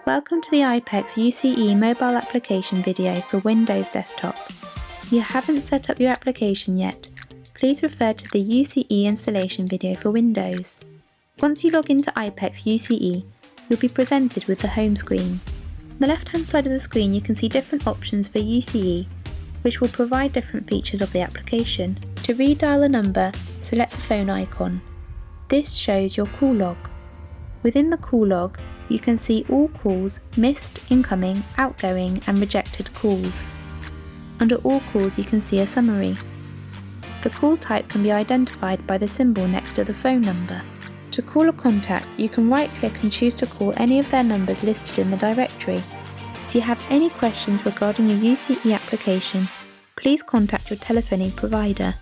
Welcome to the IPEX UCE mobile application video for Windows Desktop. If you haven't set up your application yet, please refer to the UCE installation video for Windows. Once you log into IPEX UCE, you'll be presented with the home screen. On the left-hand side of the screen you can see different options for UCE, which will provide different features of the application. To redial a number, select the phone icon. This shows your call log. Within the call log, you can see all calls, missed, incoming, outgoing and rejected calls. Under all calls you can see a summary. The call type can be identified by the symbol next to the phone number. To call a contact, you can right-click and choose to call any of their numbers listed in the directory. If you have any questions regarding your UCE application, please contact your telephony provider.